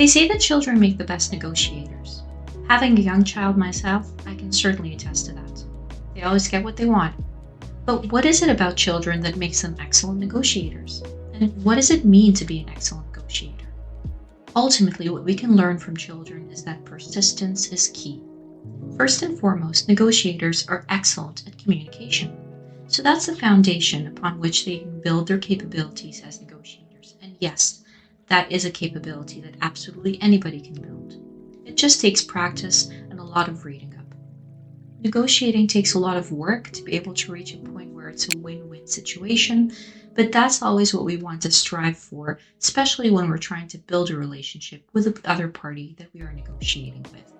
They say that children make the best negotiators. Having a young child myself, I can certainly attest to that. They always get what they want. But what is it about children that makes them excellent negotiators? And what does it mean to be an excellent negotiator? Ultimately, what we can learn from children is that persistence is key. First and foremost, negotiators are excellent at communication. So that's the foundation upon which they can build their capabilities as negotiators. And yes, that is a capability that absolutely anybody can build. It just takes practice and a lot of reading up. Negotiating takes a lot of work to be able to reach a point where it's a win-win situation, but that's always what we want to strive for, especially when we're trying to build a relationship with the other party that we are negotiating with.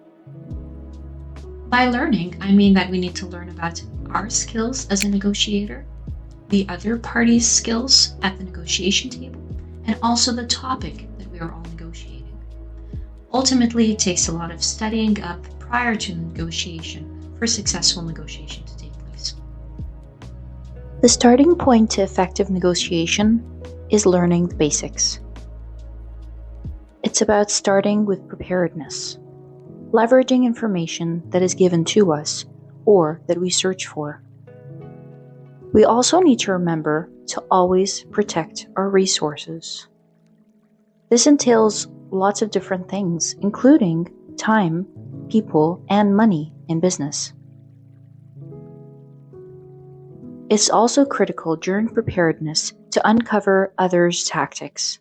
By learning, I mean that we need to learn about our skills as a negotiator, the other party's skills at the negotiation table, and also the topic that we are all negotiating. Ultimately, it takes a lot of studying up prior to the negotiation for successful negotiation to take place. The starting point to effective negotiation is learning the basics. It's about starting with preparedness, leveraging information that is given to us or that we search for. We also need to remember to always protect our resources. This entails lots of different things, including time, people, and money in business. It's also critical during preparedness to uncover others' tactics,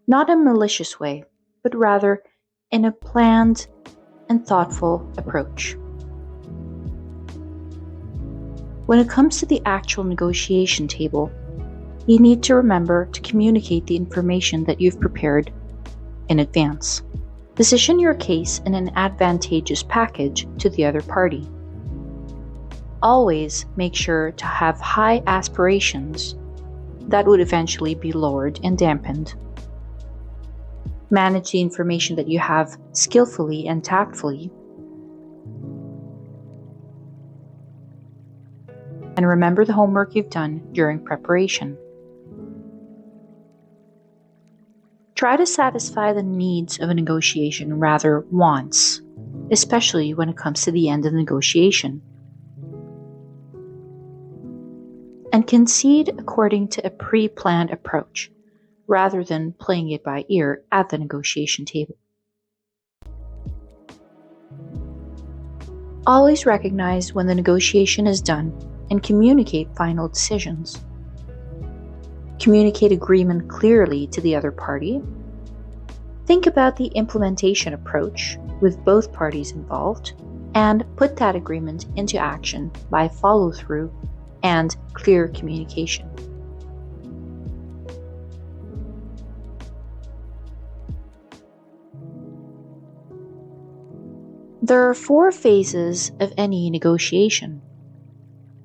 not in a malicious way, but rather in a planned and thoughtful approach. When it comes to the actual negotiation table, you need to remember to communicate the information that you've prepared in advance. Position your case in an advantageous package to the other party. Always make sure to have high aspirations that would eventually be lowered and dampened. Manage the information that you have skillfully and tactfully. And remember the homework you've done during preparation. Try to satisfy the needs of a negotiation rather wants, especially when it comes to the end of the negotiation. And concede according to a pre-planned approach, rather than playing it by ear at the negotiation table. Always recognize when the negotiation is done and communicate final decisions. Communicate agreement clearly to the other party. Think about the implementation approach with both parties involved, and put that agreement into action by follow-through and clear communication. There are 4 phases of any negotiation.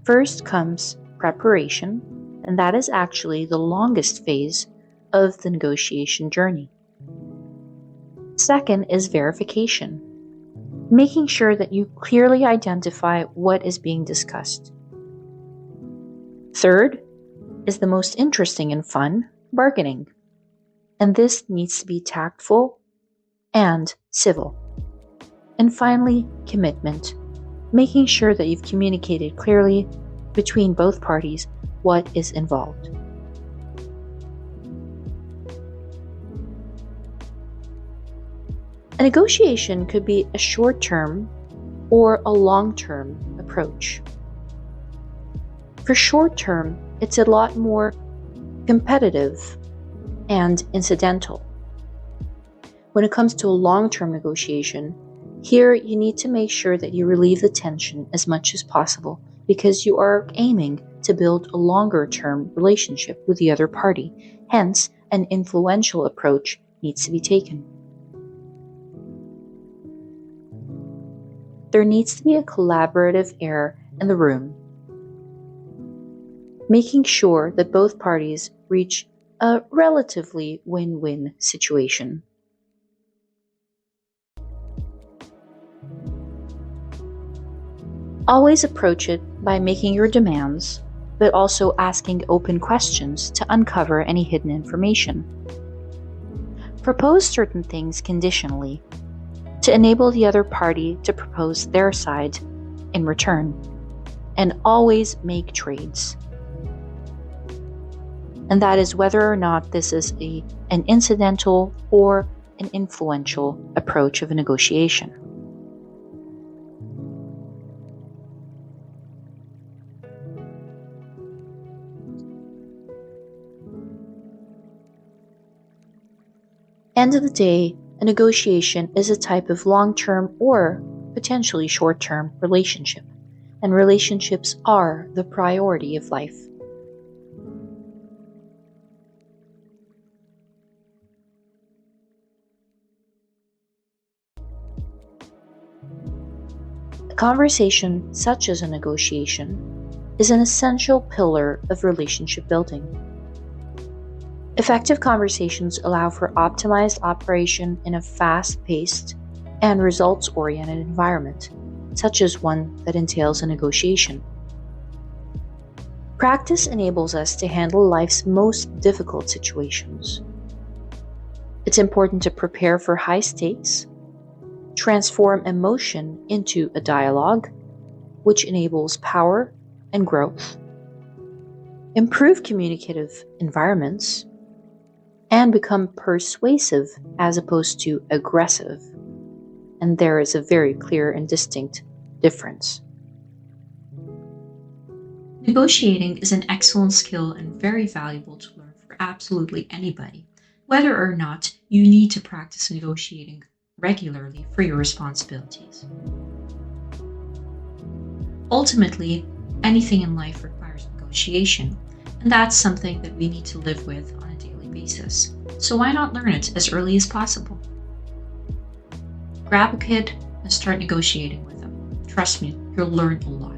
First comes preparation, and that is actually the longest phase of the negotiation journey. Second is verification, making sure that you clearly identify what is being discussed. Third is the most interesting and fun, bargaining, and this needs to be tactful and civil. And finally, commitment, making sure that you've communicated clearly between both parties what is involved. A negotiation could be a short-term or a long-term approach. For short-term, it's a lot more competitive and incidental. When it comes to a long-term negotiation, here you need to make sure that you relieve the tension as much as possible because you are aiming to build a longer-term relationship with the other party. Hence, an influential approach needs to be taken. There needs to be a collaborative air in the room, making sure that both parties reach a relatively win-win situation. Always approach it by making your demands, but also asking open questions to uncover any hidden information. Propose certain things conditionally to enable the other party to propose their side in return, and always make trades. And that is whether or not this is an incidental or an influential approach of a negotiation. End of the day, a negotiation is a type of long-term or potentially short-term relationship, and relationships are the priority of life. A conversation, such as a negotiation, is an essential pillar of relationship building. Effective conversations allow for optimized operation in a fast-paced and results-oriented environment, such as one that entails a negotiation. Practice enables us to handle life's most difficult situations. It's important to prepare for high stakes, transform emotion into a dialogue, which enables power and growth, improve communicative environments, and become persuasive as opposed to aggressive. And there is a very clear and distinct difference. Negotiating is an excellent skill and very valuable to learn for absolutely anybody, whether or not you need to practice negotiating regularly for your responsibilities. Ultimately, anything in life requires negotiation, and that's something that we need to live with on a daily basis. So why not learn it as early as possible? Grab a kid and start negotiating with them. Trust me, you'll learn a lot.